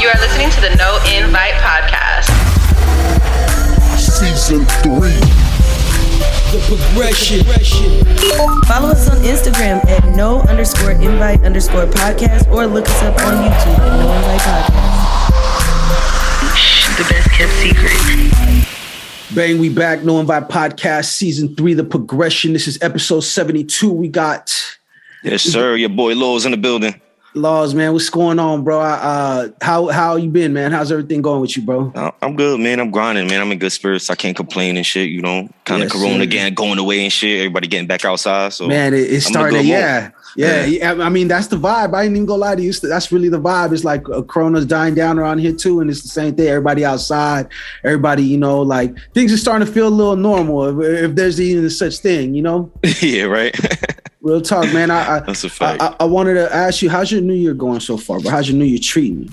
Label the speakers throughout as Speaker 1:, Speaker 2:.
Speaker 1: You are listening to the No Invite Podcast.
Speaker 2: Season 3.
Speaker 3: The progression.
Speaker 4: Follow us on Instagram at no_invite_podcast or look us up on YouTube at No Invite Podcast.
Speaker 1: The best kept secret.
Speaker 3: Bang, we back. No Invite Podcast, Season 3, The Progression. This is episode 72. We got...
Speaker 5: Yes, sir. Your boy Lawz in the building.
Speaker 3: Lawz, man, what's going on, bro? How you been, man? How's everything going with you, bro?
Speaker 5: I'm good, man. I'm grinding, man. I'm in good spirits. I can't complain and shit, you know. Kind of Corona again, going away and shit. Everybody getting back outside. So
Speaker 3: man, it's starting. Yeah. I mean, that's the vibe. I ain't even gonna lie to you. That's really the vibe. It's like Corona's dying down around here too, and it's the same thing. Everybody outside. Everybody, you know, like things are starting to feel a little normal, if there's even such thing, you know.
Speaker 5: Yeah, right.
Speaker 3: Real talk, man.
Speaker 5: That's a fact.
Speaker 3: I wanted to ask you, how's your New Year going so far, bro? How's your New Year treating you?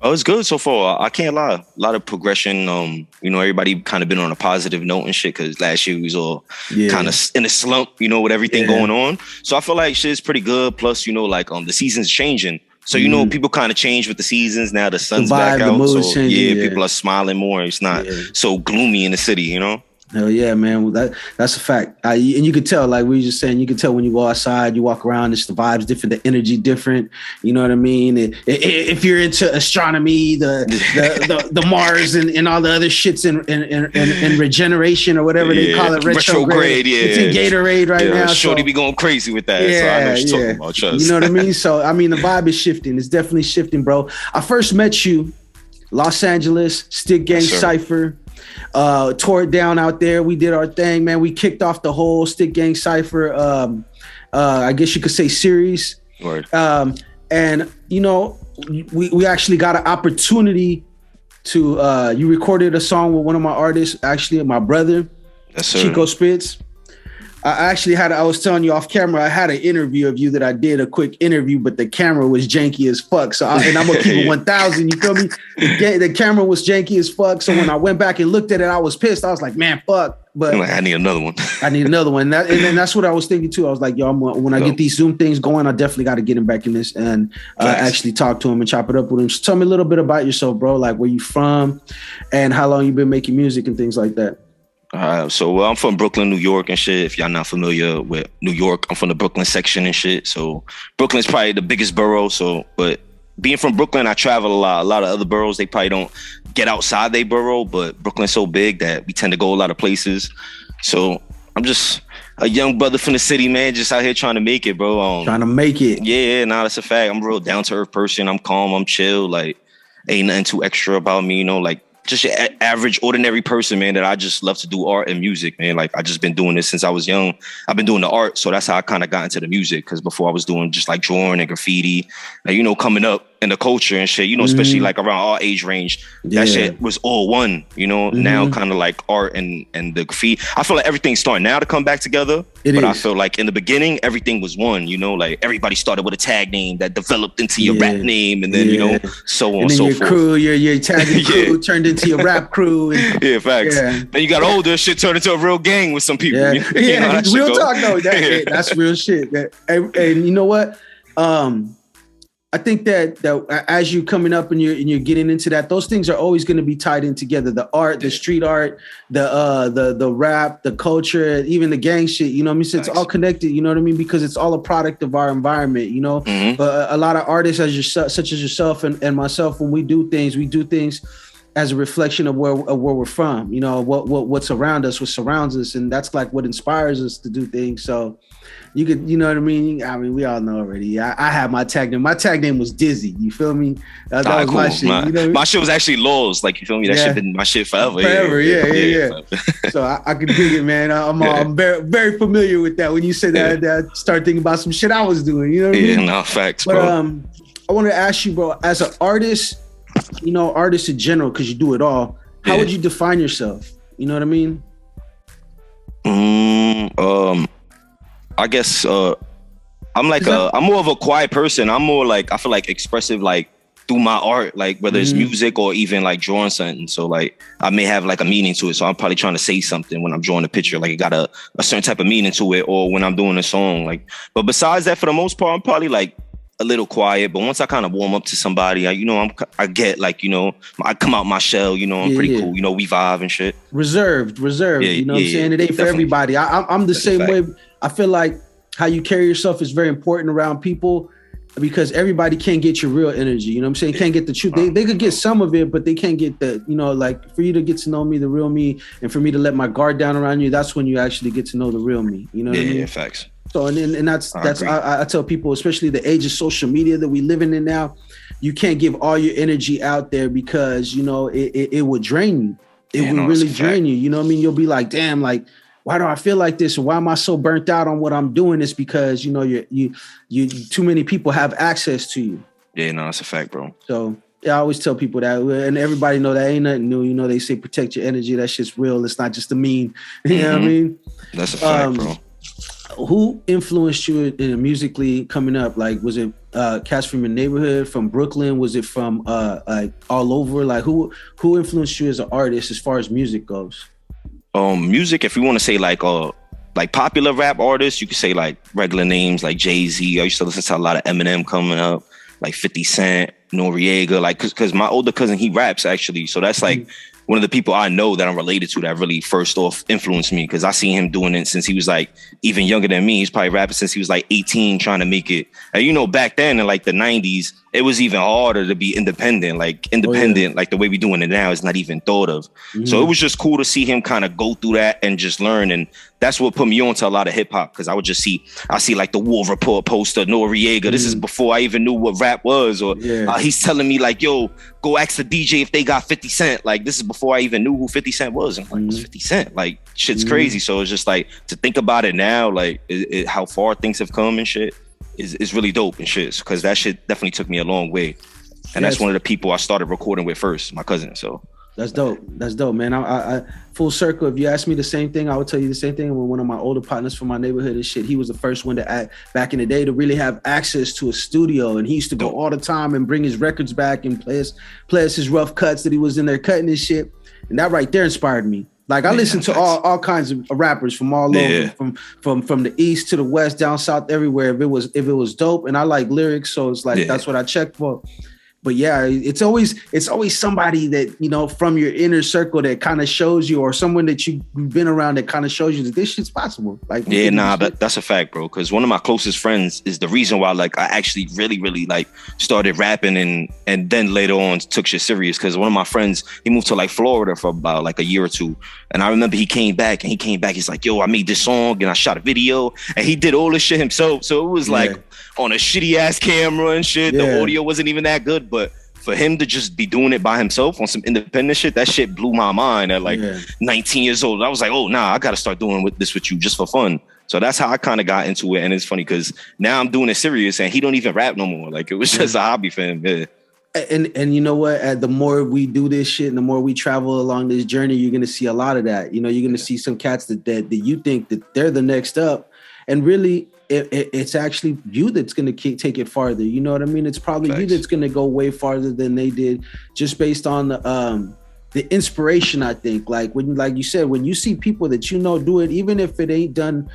Speaker 5: Oh, it's good so far. I can't lie. A lot of progression. You know, everybody kind of been on a positive note and shit because last year we was all kind of in a slump, you know, with everything going on. So I feel like shit's pretty good. Plus, you know, like the season's changing. So, you know, people kind of change with the seasons. Now the sun's back out. So changing, people are smiling more. It's not so gloomy in the city, you know?
Speaker 3: Hell yeah, man. Well, that's a fact. And you can tell, like we were just saying, you can tell when you go outside, you walk around, it's the vibes different, the energy different. You know what I mean? If you're into astronomy, the Mars and all the other shits in regeneration or whatever they call it, retrograde. It's in Gatorade right now.
Speaker 5: Shorty be going crazy with that. So I know what you're talking about. Trust.
Speaker 3: You know what I mean? So, I mean, the vibe is shifting. It's definitely shifting, bro. I first met you, Los Angeles, Stick Gang Cypher. Tore it down out there. We did our thing, man. We kicked off the whole Stick Gang Cypher, I guess you could say series.
Speaker 5: Word.
Speaker 3: And, you know, we actually got an opportunity to, you recorded a song with one of my artists, actually my brother, Chico Spitz. I was telling you off camera, I had an interview of you that I did, a quick interview, but the camera was janky as fuck. So, and I'm going to keep it 1,000, you feel me? The camera was janky as fuck. So when I went back and looked at it, I was pissed. I was like, man, fuck. But
Speaker 5: I need another one.
Speaker 3: And then that's what I was thinking too. I was like, yo, when I get these Zoom things going, I definitely got to get him back in this and actually talk to him and chop it up with him. So tell me a little bit about yourself, bro. Like where you from and how long you been making music and things like that.
Speaker 5: So I'm from Brooklyn, New York and shit. If y'all not familiar with New York, I'm from the Brooklyn section and shit. So Brooklyn's probably the biggest borough. So, but being from Brooklyn, I travel a lot. A lot of other boroughs, they probably don't get outside their borough, but Brooklyn's so big that we tend to go a lot of places. So I'm just a young brother from the city, man, just out here trying to make it, bro.
Speaker 3: Trying to make it.
Speaker 5: Yeah, that's a fact. I'm a real down-to-earth person. I'm calm, I'm chill. Like, ain't nothing too extra about me, you know, like, just your average, ordinary person, man, that I just love to do art and music, man. Like, I just been doing this since I was young. I've been doing the art, so that's how I kind of got into the music, because before I was doing just like drawing and graffiti, like, you know, coming up in the culture and shit, you know, especially like around our age range, that shit was all one, you know. Now kind of like art and the graffiti, I feel like everything's starting now to come back together. I feel like in the beginning, everything was one, you know, like everybody started with a tag name that developed into your rap name, and then, you know, so on and so forth.
Speaker 3: Crew, your tagging crew turned into your rap crew. And,
Speaker 5: facts. Then you got older, shit turned into a real gang with some people.
Speaker 3: You know, real talk though. That's real shit. And you know what? I think that as you coming up and you're getting into that, those things are always going to be tied in together. The art, the street art, the rap, the culture, even the gang shit. You know what I mean? So it's all connected. You know what I mean? Because it's all a product of our environment. You know, but a lot of artists, such as yourself and myself, when we do things as a reflection of where we're from. You know, what's around us, what surrounds us, and that's like what inspires us to do things. So. You could, you know what I mean? I mean, we all know already. I had my tag name. My tag name was Dizzy. You feel me? That was cool. My shit. You know what I mean?
Speaker 5: My shit was actually Lawz. Like, you feel me? That shit been my shit forever.
Speaker 3: Yeah. So I can dig it, man. I'm very, very familiar with that. When you said that, I started thinking about some shit I was doing. You know what I mean?
Speaker 5: No, facts,
Speaker 3: but,
Speaker 5: bro.
Speaker 3: I want to ask you, bro, as an artist, you know, artist in general, because you do it all, how would you define yourself? You know what I mean?
Speaker 5: I guess I'm more of a quiet person. I'm more like, I feel like expressive, like through my art, like whether it's music or even like drawing something. So like I may have like a meaning to it. So I'm probably trying to say something when I'm drawing a picture, like it got a certain type of meaning to it, or when I'm doing a song. Like, but besides that, for the most part, I'm probably like a little quiet, but once I kind of warm up to somebody, I get like, I come out my shell, I'm pretty cool, we vibe and shit.
Speaker 3: Reserved. You know what I'm saying? It ain't for everybody. I'm the same way. I feel like how you carry yourself is very important around people, because everybody can't get your real energy. You know what I'm saying? Can't get the truth. They could get some of it, but they can't get the, like for you to get to know me, the real me, and for me to let my guard down around you, that's when you actually get to know the real me. You know what I mean? Yeah,
Speaker 5: facts.
Speaker 3: So, and that's I tell people, especially the age of social media that we living in now, you can't give all your energy out there because, it will drain you. It will really drain you. You know what I mean? You'll be like, damn, like, why do I feel like this? Or why am I so burnt out on what I'm doing? It's because, you too many people have access to you.
Speaker 5: Yeah, no, that's a fact, bro.
Speaker 3: So I always tell people that, and everybody know that ain't nothing new. They say protect your energy. That shit's real. It's not just a meme. You know what I mean?
Speaker 5: That's a fact, bro.
Speaker 3: Who influenced you in musically coming up? Like, was it cats from your neighborhood, from Brooklyn? Was it from like all over? Like, who influenced you as an artist as far as music goes?
Speaker 5: Music, if you want to say like popular rap artists, you could say like regular names like Jay-Z. I used to listen to a lot of Eminem coming up, like 50 Cent, Noriega, like because my older cousin, he raps actually, so that's like one of the people I know that I'm related to that really first off influenced me, because I seen him doing it since he was like even younger than me. He's probably rapping since he was like 18, trying to make it. And back then in like the 90s, it was even harder to be independent. Like like the way we doing it now is not even thought of. So it was just cool to see him kind of go through that and just learn. And that's what put me on to a lot of hip hop, because I would just see like the War Report poster, Noriega. This is before I even knew what rap was. Or he's telling me like, yo, go ask the DJ if they got 50 Cent. Like, this is before I even knew who 50 Cent was. And like, what's 50 Cent? Like, shit's crazy. So it's just like, to think about it now, like how far things have come and shit is really dope and shit. Because that shit definitely took me a long way. And that's one of the people I started recording with first, my cousin. So
Speaker 3: that's dope. That's dope, man. I full circle. If you ask me the same thing, I would tell you the same thing. When one of my older partners from my neighborhood and shit, he was the first one to act back in the day to really have access to a studio. And he used to go all the time and bring his records back and play us his rough cuts that he was in there cutting his shit. And that right there inspired me. Like, I listened to all kinds of rappers from all over, from the east to the west, down south, everywhere. If it was dope, and I like lyrics, so it's like that's what I check for. But yeah, it's always somebody that, from your inner circle that kind of shows you, or someone that you've been around that kind of shows you that this shit's possible. Like,
Speaker 5: that's a fact, bro. Because one of my closest friends is the reason why, like, I actually really, really like started rapping and then later on took shit serious. Because one of my friends, he moved to like Florida for about like a year or two, and I remember he came back. He's like, yo, I made this song and I shot a video, and he did all this shit himself. So it was like on a shitty ass camera and shit. The audio wasn't even that good. But for him to just be doing it by himself on some independent shit, that shit blew my mind at like 19 years old. I was like, oh, nah, I got to start doing this with you just for fun. So that's how I kind of got into it. And it's funny because now I'm doing it serious and he don't even rap no more. Like, it was just a hobby for him. Yeah.
Speaker 3: And you know what? The more we do this shit and the more we travel along this journey, you're going to see a lot of that. You're going to see some cats that you think that they're the next up. And really, it's actually you that's going to take it farther. You know what I mean? It's probably you that's going to go way farther than they did, just based on the inspiration, I think. Like you said, when you see people that do it, even if it ain't done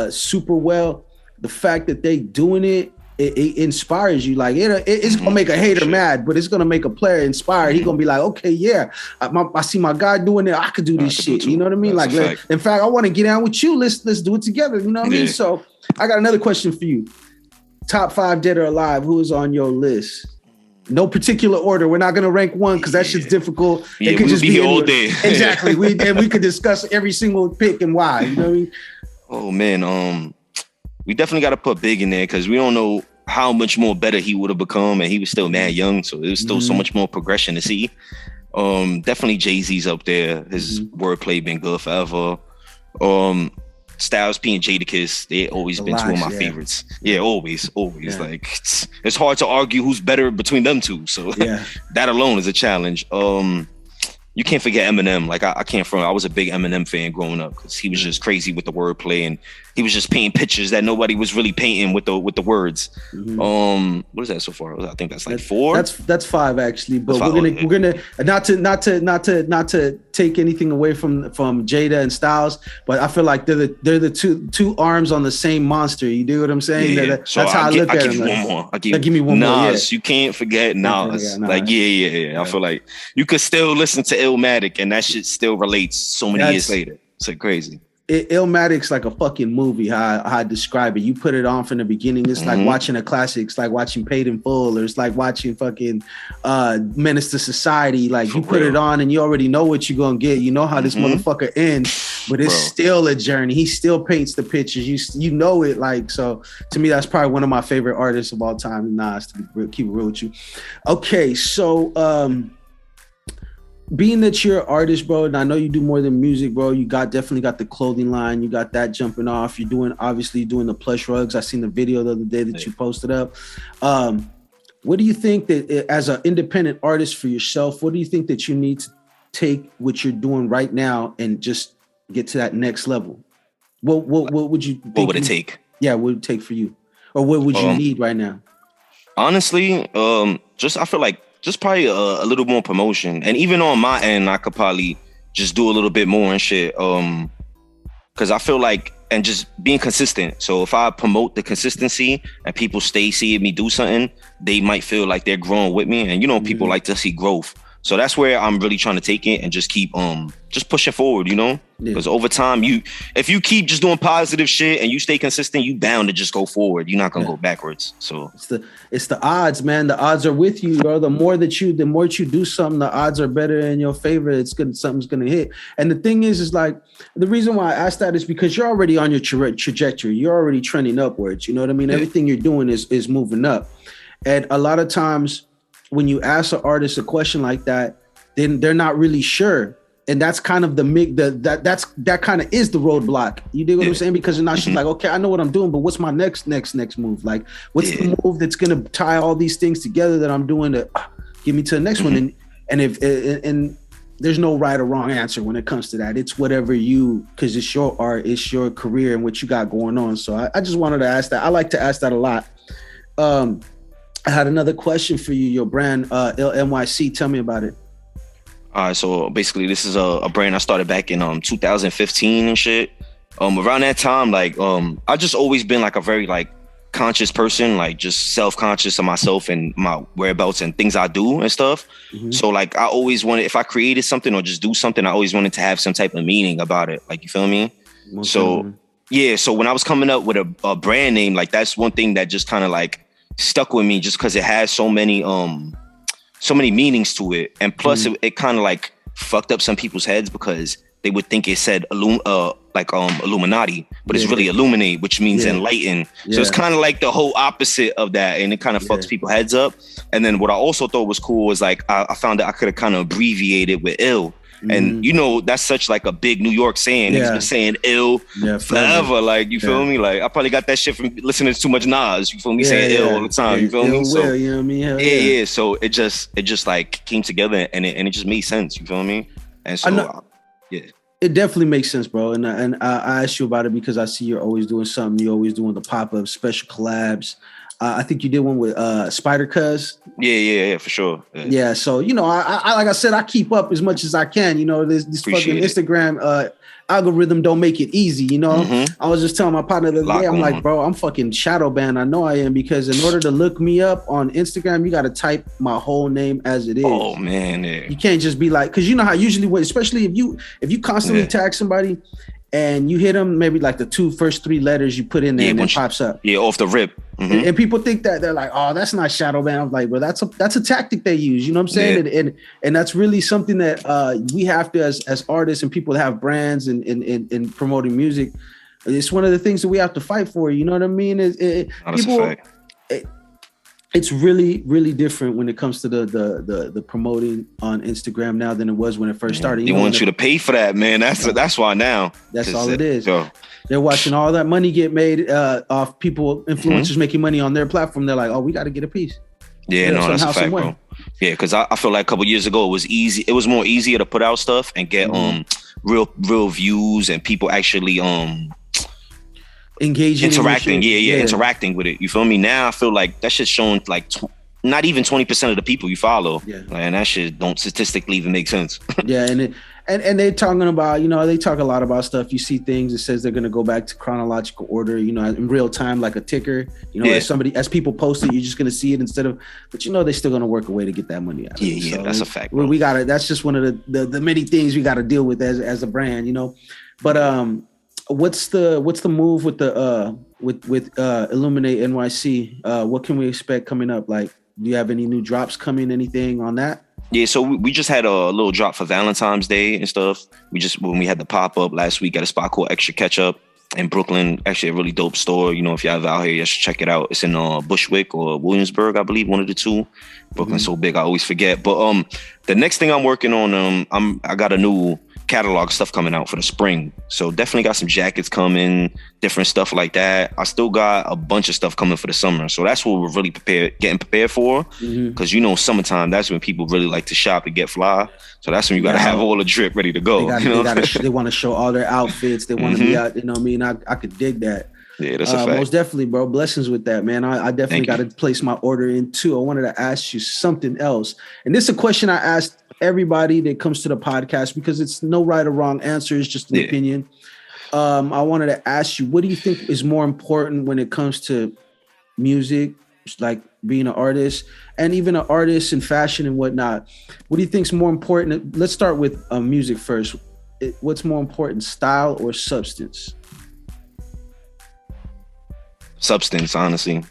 Speaker 3: super well, the fact that they doing it inspires you. Like, it's gonna make a hater mad, but it's gonna make a player inspired. He's gonna be like, okay, yeah, I see my guy doing it. I could do this shit. You know what I mean? That's in fact, I want to get down with you. Let's do it together. You know what I mean? So I got another question for you. Top 5 dead or alive. Who is on your list? No particular order. We're not gonna rank one because that shit's difficult. It could just be
Speaker 5: all day.
Speaker 3: Exactly. We could discuss every single pick and why. You know what I mean?
Speaker 5: Oh man, we definitely got to put Big in there because we don't know how much more better he would have become, and he was still mad young, so there's still so much more progression to see. Definitely Jay-Z's up there. His wordplay been good forever. Styles P and Jadakiss, they always been two of my favorites. Yeah, always. Yeah. Like, it's hard to argue who's better between them two. So that alone is a challenge. you can't forget Eminem. Like I can't front. I was a big Eminem fan growing up because he was just crazy with the wordplay, and he was just painting pictures that nobody was really painting with the words. What is that so far? I think that's like 4.
Speaker 3: That's 5 actually. But
Speaker 5: That's
Speaker 3: we're gonna not to take anything away from Jada and Styles, but I feel like they're the two arms on the same monster. You do what I'm saying?
Speaker 5: Yeah.
Speaker 3: That's how I look at it.
Speaker 5: Give you one more.
Speaker 3: Give me one more.
Speaker 5: Nas, you can't forget Nas. Like yeah. I feel like you could still listen to Illmatic and that shit still relates so many years later. It's like crazy.
Speaker 3: Illmatic's like a fucking movie, how I describe it. You put it on from the beginning, it's like watching a classic. It's like watching Paid in Full, or it's like watching fucking Menace to Society. Like you put it on and you already know what you're gonna get. You know how this motherfucker ends, but it's still a journey. He still paints the pictures. You know it. Like, so to me, that's probably one of my favorite artists of all time, Nas, to keep it real with you. Okay, so being that you're an artist, bro, and I know you do more than music, bro, you definitely got the clothing line, you got that jumping off. You're obviously doing the plush rugs. I seen the video the other day that you posted up. What do you think that as an independent artist for yourself, what do you think that you need to take what you're doing right now and just get to that next level? What would you think? What would it take? Yeah, what would it take for you? Or what would you need right now?
Speaker 5: Honestly, I feel like just probably a little more promotion. And even on my end, I could probably just do a little bit more and shit. Because I feel like, and just being consistent. So if I promote the consistency and people stay seeing me do something, they might feel like they're growing with me. And people like to see growth. So that's where I'm really trying to take it and just keep just pushing forward, because over time, if you keep just doing positive shit and you stay consistent, you bound to just go forward. You're not gonna go backwards. So
Speaker 3: it's the odds, man. The odds are with you, bro. The more that you do something, the odds are better in your favor. Something's gonna hit. And the thing is like, the reason why I asked that is because you're already on your trajectory. You're already trending upwards. You know what I mean? Yeah. Everything you're doing is moving up. And a lot of times, when you ask an artist a question like that, then they're not really sure. And that's kind of that kind of is the roadblock. You dig what I'm saying? Because now she's like, okay, I know what I'm doing, but what's my next move? Like, what's the move that's gonna tie all these things together that I'm doing to get me to the next one? And there's no right or wrong answer when it comes to that. It's whatever because it's your art, it's your career, and what you got going on. So I just wanted to ask that. I like to ask that a lot. I had another question for you. Your brand, NYC. Tell me about it.
Speaker 5: All right, so basically, this is a brand I started back in 2015 and shit. Around that time, like I just always been like a very like conscious person, like just self-conscious of myself and my whereabouts and things I do and stuff. So like I always wanted, if I created something or just do something, I always wanted to have some type of meaning about it. Like, you feel me? So when I was coming up with a brand name, like that's one thing that just kind of like stuck with me, just because it has so many meanings to it, and plus it kind of like fucked up some people's heads because they would think it said Illuminati, but it's really illuminate, which means enlighten. So it's kind of like the whole opposite of that, and it kind of fucks people's heads up. And then what I also thought was cool was like I found that I could have kind of abbreviated with ill. And that's such like a big New York saying. He's been saying ill forever. Like, you feel me? Like, I probably got that shit from listening to too much Nas. You feel me? Saying ill all the time. You feel me? So
Speaker 3: you know what I mean?
Speaker 5: Yeah. So it just like came together and it just made sense. You feel me? And so
Speaker 3: it definitely makes sense, bro. And I asked you about it because I see you're always doing something. You're always doing the pop-ups, special collabs. I think you did one with Spider Cuz.
Speaker 5: Yeah, for sure.
Speaker 3: Yeah, so I like I said, I keep up as much as I can. This fucking Instagram algorithm don't make it easy. I was just telling my partner the other day, I'm like, bro, I'm fucking shadow banned. I know I am, because in order to look me up on Instagram, you got to type my whole name as it is.
Speaker 5: Oh man,
Speaker 3: you can't just be like, because you know how usually, especially if you constantly tag somebody. And you hit them, maybe like the first three letters you put in there, and it pops up.
Speaker 5: Yeah, off the rip.
Speaker 3: And people think that they're like, oh, that's not shadow ban. I'm like, well, that's a tactic they use. You know what I'm saying? Yeah. And that's really something that we have to, as artists and people that have brands and promoting music. It's one of the things that we have to fight for. You know what I mean? It's really, really different when it comes to the promoting on Instagram now than it was when it first started.
Speaker 5: They want you to pay for that, man. That's why now.
Speaker 3: That's all it is. They're watching all that money get made off people, influencers making money on their platform. They're like, oh, we got to get a piece.
Speaker 5: Yeah, no, that's a fact, bro. Yeah, because I feel like a couple years ago it was easy. It was more easier to put out stuff and get real views and people actually
Speaker 3: engaging,
Speaker 5: interacting. Yeah, interacting with it. You feel me? Now I feel like that shit's showing like not even 20% of the people you follow. Yeah, and that shit don't statistically even make sense. Yeah,
Speaker 3: and they're talking about, you know, they talk a lot about stuff. You see things that says they're going to go back to chronological order, you know, in real time, like a ticker, you know, as people post it, you're just going to see it but you know, they're still going to work a way to get that money out.
Speaker 5: Yeah, so that's a fact.
Speaker 3: We got it. That's just one of the many things we got to deal with as a brand, you know, but, what's the move with the, with Illuminate NYC? What can we expect coming up? Like, do you have any new drops coming, anything on that?
Speaker 5: Yeah, so we just had a little drop for Valentine's Day and stuff. When we had the pop-up last week at a spot called Extra Ketchup in Brooklyn, actually a really dope store. You know, if y'all out here, you should check it out. It's in Bushwick or Williamsburg, I believe, one of the two. Brooklyn's so big, I always forget. But the next thing I'm working on, I got a new catalog stuff coming out for the spring. So definitely got some jackets coming, different stuff like that. I still got a bunch of stuff coming for the summer. So that's what we're really getting prepared for. Because you know, summertime, that's when people really like to shop and get fly. So that's when you got to have all the drip ready to go.
Speaker 3: They want to show all their outfits. They want to be out, you know what I mean? I could dig that.
Speaker 5: Yeah, that's a fact.
Speaker 3: Most definitely, bro. Blessings with that, man. I definitely got to place my order in too. I wanted to ask you something else. And this is a question I asked everybody that comes to the podcast because it's no right or wrong answer. It's just an opinion. I wanted to ask you, what do you think is more important when it comes to music, like being an artist and even an artist in fashion and whatnot? What do you think is more important? Let's start with music first. What's more important, style or substance?
Speaker 5: Substance, honestly.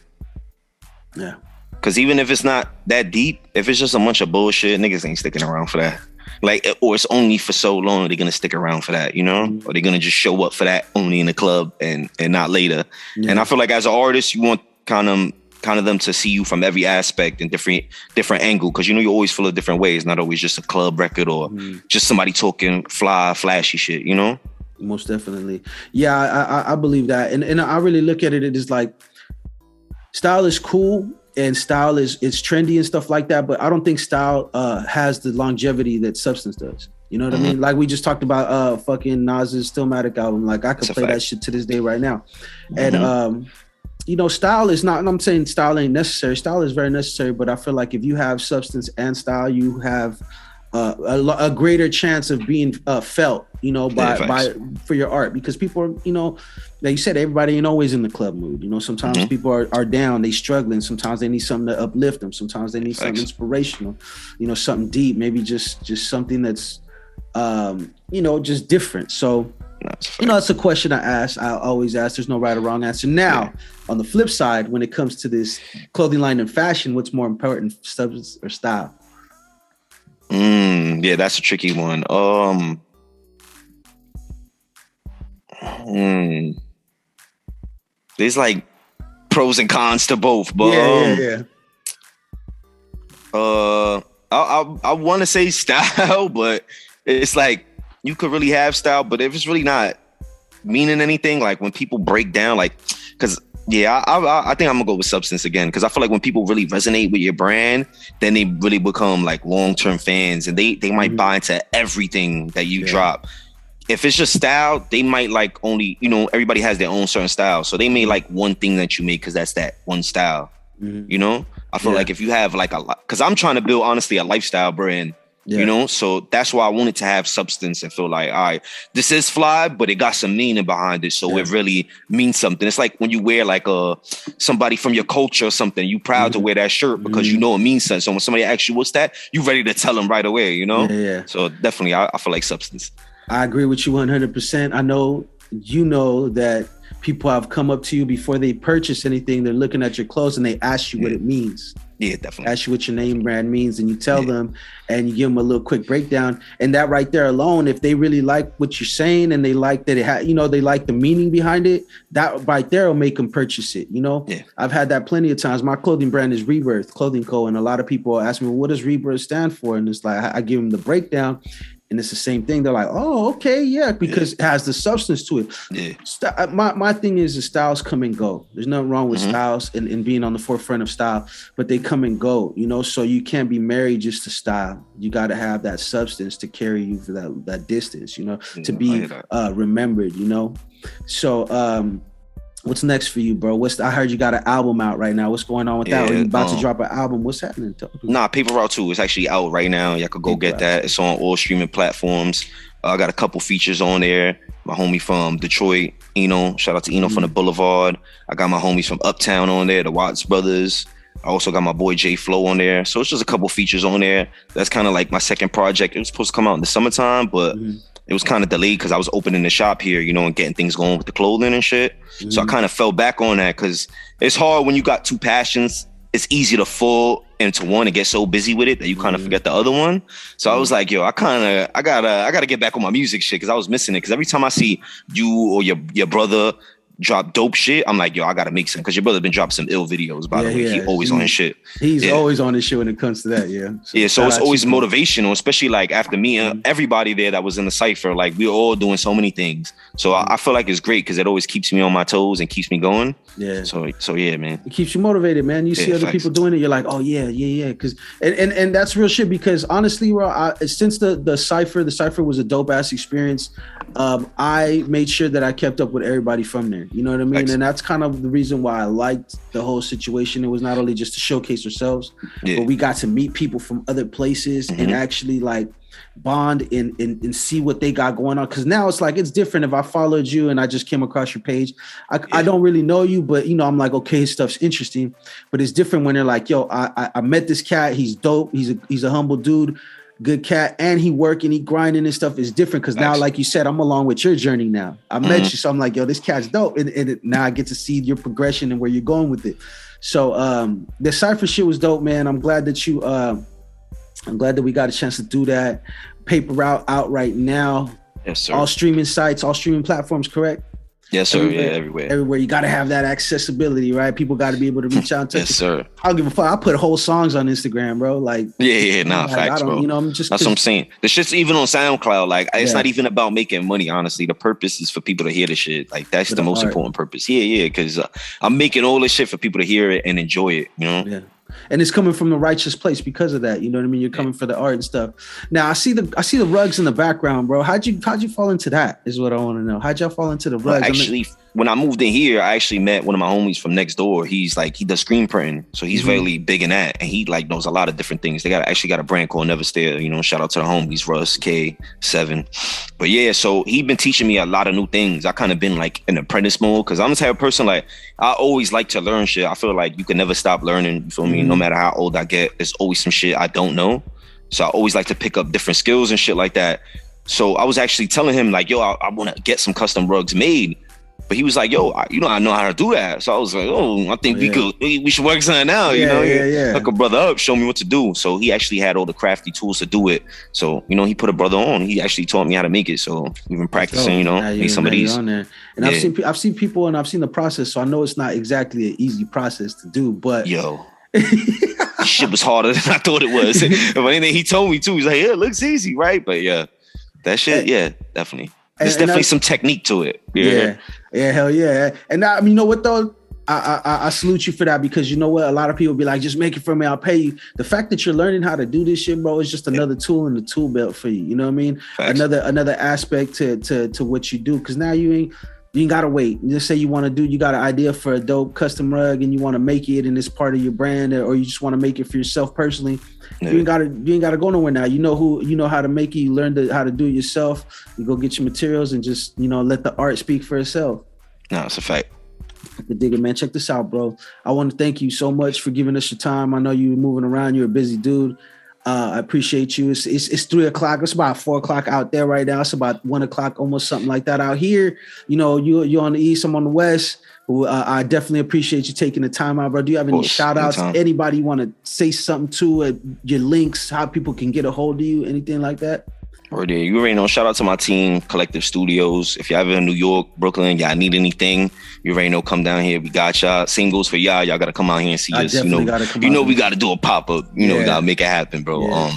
Speaker 3: Yeah.
Speaker 5: Because even if it's not that deep, if it's just a bunch of bullshit, niggas ain't sticking around for that. Like, or it's only for so long, they're going to stick around for that, you know? Or they're going to just show up for that only in the club and not later. Yeah. And I feel like as an artist, you want kind of them to see you from every aspect and different angle. Because, you know, you always feel it different ways, not always just a club record or just somebody talking flashy shit, you know?
Speaker 3: Most definitely. Yeah, I believe that. And I really look at it as like, style is cool. And style is trendy and stuff like that, but I don't think style has the longevity that substance does. You know what I mean? Like we just talked about fucking Nas's Stillmatic album. Like I could play that shit to this day right now. And you know, style is not, and I'm saying style ain't necessary. Style is very necessary, but I feel like if you have substance and style, you have a greater chance of being felt, you know, for your art, because people are, you know, like you said, everybody ain't always in the club mood. You know, sometimes people are down, they struggling. Sometimes they need something to uplift them. Sometimes they need something inspirational, you know, something deep, maybe just something that's, you know, just different. So, you know, it's a question I always ask. There's no right or wrong answer. Now, on the flip side, when it comes to this clothing line and fashion, what's more important, substance or style?
Speaker 5: Yeah, that's a tricky one. There's like pros and cons to both, but I want to say style, but it's like you could really have style, but if it's really not meaning anything, like when people break down, like, because I think I'm gonna go with substance again, because I feel like when people really resonate with your brand, then they really become like long-term fans, and they might buy into everything that you drop. If it's just style, they might like only, you know, everybody has their own certain style, so they may like one thing that you make because that's that one style. You know, I feel like if you have like because I'm trying to build honestly a lifestyle brand. You know, so that's why I wanted to have substance and feel like, all right, this is fly, but it got some meaning behind it. So it really means something. It's like when you wear like somebody from your culture or something, you proud to wear that shirt because you know it means something. So when somebody asks you, what's that? You ready to tell them right away, you know? So definitely, I feel like substance.
Speaker 3: I agree with you 100%. I know, you know, that people have come up to you before they purchase anything. They're looking at your clothes and they ask you what it means. Yeah, definitely. Ask you what your name brand means, and you tell them, and you give them a little quick breakdown. And that right there alone, if they really like what you're saying and they like that it you know, they like the meaning behind it, that right there will make them purchase it. You know, I've had that plenty of times. My clothing brand is RiBirth Clothing Co. And a lot of people ask me, well, what does RiBirth stand for? And it's like, I give them the breakdown. and it's the same thing. They're like, oh, okay, yeah, because it has the substance to it.
Speaker 5: Yeah.
Speaker 3: My thing is the styles come and go. There's nothing wrong with styles and being on the forefront of style, but they come and go, you know, so you can't be married just to style. You got to have that substance to carry you for that distance, you know, to be remembered, you know. So what's next for you, bro? I heard you got an album out right now. What's going on with that? Are you about to drop an album? What's happening?
Speaker 5: Nah, Paper Route 2 is actually out right now. Y'all could go get that. It's on all streaming platforms. I got a couple features on there. My homie from Detroit, Eno. Shout out to Eno from the Boulevard. I got my homies from Uptown on there, the Watts Brothers. I also got my boy J Flow on there. So it's just a couple features on there. That's kind of like my second project. It was supposed to come out in the summertime, but it was kind of delayed because I was opening the shop here, you know, and getting things going with the clothing and shit. So I kind of fell back on that because it's hard when you got two passions. It's easy to fall into one and get so busy with it that you kind of forget the other one. So I was like, yo, I gotta get back on my music shit because I was missing it. Because every time I see you or your brother drop dope shit, I'm like, yo, I gotta make some, because your brother been dropping some ill videos, by the way. He always on his shit.
Speaker 3: He's always on his shit when it comes to that,
Speaker 5: so it's always motivational, especially like after me and everybody there that was in the cypher, like we were all doing so many things. So I feel like it's great because it always keeps me on my toes and keeps me going. So yeah, man.
Speaker 3: It keeps you motivated, man. You see other people doing it, you're like, oh yeah. Cause and that's real shit, because honestly, bro, since the cypher was a dope ass experience, I made sure that I kept up with everybody from there. You know what I mean? And that's kind of the reason why I liked the whole situation. It was not only just to showcase ourselves, but we got to meet people from other places and actually like bond and see what they got going on. Because now it's like, it's different if I followed you and I just came across your page. I don't really know you, but you know, I'm like, okay, his stuff's interesting. But it's different when they're like, yo, I met this cat. He's dope. He's a humble dude. Good cat, and he working, he grinding and stuff. Is different because now, like you said, I'm along with your journey now. I met you, so I'm like, yo, this cat's dope, and now I get to see your progression and where you're going with it. So the cypher shit was dope, man. I'm glad that we got a chance to do that. Paper Route out right now.
Speaker 5: Yes, sir.
Speaker 3: All streaming sites, all streaming platforms, correct?
Speaker 5: Yes, sir. Everywhere.
Speaker 3: Everywhere. You got to have that accessibility, right? People got to be able to reach out to.
Speaker 5: Yes, sir.
Speaker 3: I don't give a fuck. I put whole songs on Instagram, bro. Like,
Speaker 5: facts, bro.
Speaker 3: You know, I'm just.
Speaker 5: That's what I'm saying. The shit's even on SoundCloud. Like, it's not even about making money. Honestly, the purpose is for people to hear the shit. Like, that's the most important purpose. Because I'm making all this shit for people to hear it and enjoy it. You know. Yeah.
Speaker 3: And it's coming from the righteous place because of that. You know what I mean? You're coming for the art and stuff. Now I see the rugs in the background, bro. How'd you fall into that? Is what I want to know. How'd y'all fall into the rugs?
Speaker 5: Well, actually, when I moved in here, I actually met one of my homies from next door. He's like, he does screen printing, so he's really big in that, and he like knows a lot of different things. They got a brand called Never Stare. You know, shout out to the homies Russ, K7. But yeah, so he been teaching me a lot of new things. I kind of been like in apprentice mode because I'm the type of person like I always like to learn shit. I feel like you can never stop learning. You feel me? No matter how old I get, there's always some shit I don't know. So I always like to pick up different skills and shit like that. So I was actually telling him like, yo, I want to get some custom rugs made. But he was like, yo, I know how to do that. So I was like, oh, I think we should work something out. Hook a brother up, show me what to do. So he actually had all the crafty tools to do it. So, you know, he put a brother on. He actually taught me how to make it. So we've been practicing, make some of these.
Speaker 3: On there. And I've seen people and I've seen the process. So I know it's not exactly an easy process to do, but
Speaker 5: shit was harder than I thought it was. But then he told me too. He's like, yeah, it looks easy, right? But yeah, that shit, definitely. There's definitely some technique to it.
Speaker 3: Yeah, hell yeah. And I mean, you know what though? I salute you for that, because you know what? A lot of people be like, just make it for me, I'll pay you. The fact that you're learning how to do this shit, bro, is just another tool in the tool belt for you. You know what I mean? Facts. Another aspect to what you do. Because now you ain't gotta wait. Just say you got an idea for a dope custom rug and you want to make it and it's part of your brand, or you just want to make it for yourself personally. Yeah. You ain't gotta go nowhere now. You know how to make it. You learn how to do it yourself. You go get your materials and just, let the art speak for itself.
Speaker 5: No, it's a fact.
Speaker 3: I dig it, man. Check this out, bro. I want to thank you so much for giving us your time. I know you're moving around. You're a busy dude. I appreciate you. It's 3:00. It's about 4:00 out there right now. It's about 1:00, almost something like that out here. You're on the east. I'm on the west. I definitely appreciate you taking the time out, bro. Do you have any shout outs? Anybody you want to say something to? Your links, how people can get a hold of you, anything like that?
Speaker 5: Or there, you already know. Shout out to my team, Collective Studios. If y'all ever in New York, Brooklyn, y'all need anything, you already know. Come down here. We got y'all. Same goes for y'all. Y'all gotta come out here and see us. You know, we gotta do a pop up. You know, we gotta make it happen, bro.
Speaker 3: Yeah.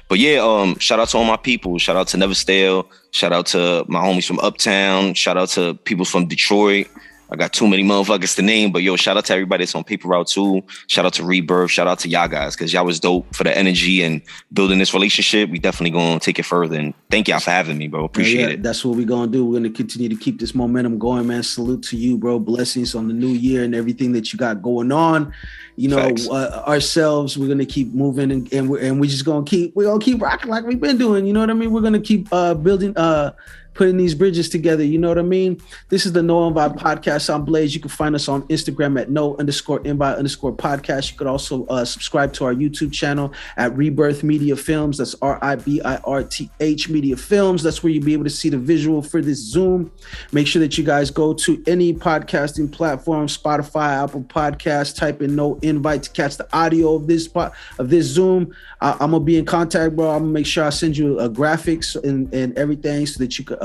Speaker 5: But yeah, shout out to all my people. Shout out to Never Stale. Shout out to my homies from Uptown. Shout out to people from Detroit. I got too many motherfuckers to name, but yo, shout out to everybody that's on Paper Route 2. Shout out to RiBirth. Shout out to y'all guys, because y'all was dope for the energy and building this relationship. We definitely gonna take it further, and thank y'all for having me, bro. Appreciate it.
Speaker 3: That's what we're gonna do. We're gonna continue to keep this momentum going, man. Salute to you, bro. Blessings on the new year and everything that you got going on. You know, ourselves, we're gonna keep moving, and we're just gonna keep rocking like we've been doing. You know what I mean? We're gonna keep building, putting these bridges together. You know what I mean? This is the No Invite Podcast. I'm Blaze. You can find us on Instagram at no_invite_podcast. You could also subscribe to our YouTube channel at RiBirth Media Films. That's RiBirth Media Films. That's where you'll be able to see the visual for this Zoom. Make sure that you guys go to any podcasting platform, Spotify, Apple Podcasts, type in No Invite to catch the audio of this Zoom. I'm gonna be in contact, bro. I'm gonna make sure I send you graphics and everything so that you could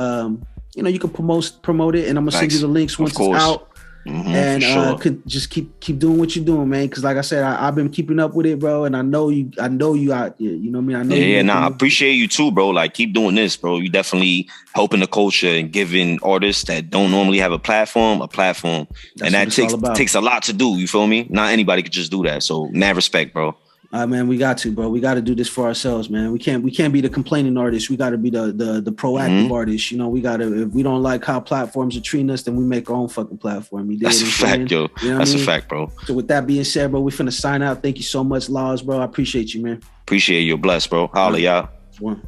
Speaker 3: you can promote it, and I'm gonna send you the links once it's out. And could just keep doing what you're doing, man. Because like I said, I've been keeping up with it, bro. And I know you out there. You know what I mean?
Speaker 5: I appreciate you too, bro. Like, keep doing this, bro. You definitely helping the culture and giving artists that don't normally have a platform. And that takes a lot to do. You feel me? Not anybody could just do that. So mad respect, bro.
Speaker 3: Man, we got to, bro. We got to do this for ourselves, man. We can't be the complaining artist. We got to be the proactive artist. You know, we got to. If we don't like how platforms are treating us, then we make our own fucking platform.
Speaker 5: That's a fact, yo. You know That's a fact, bro.
Speaker 3: So with that being said, bro, we finna sign out. Thank you so much, Lawz, bro. I appreciate you, man.
Speaker 5: Appreciate you. Bless, bro. Holla, y'all.
Speaker 3: One.